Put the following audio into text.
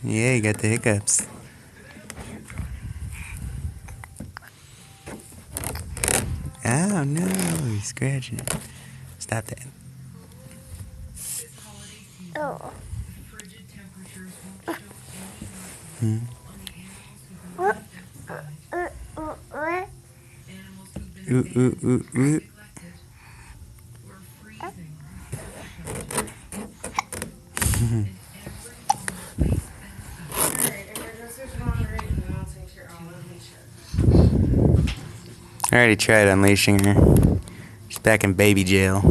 Yeah, you got the hiccups. Oh no, he's scratching it. Stop that. Oh. Hmm. Ooh, ooh, ooh, ooh. I already tried unleashing her. She's back in baby jail.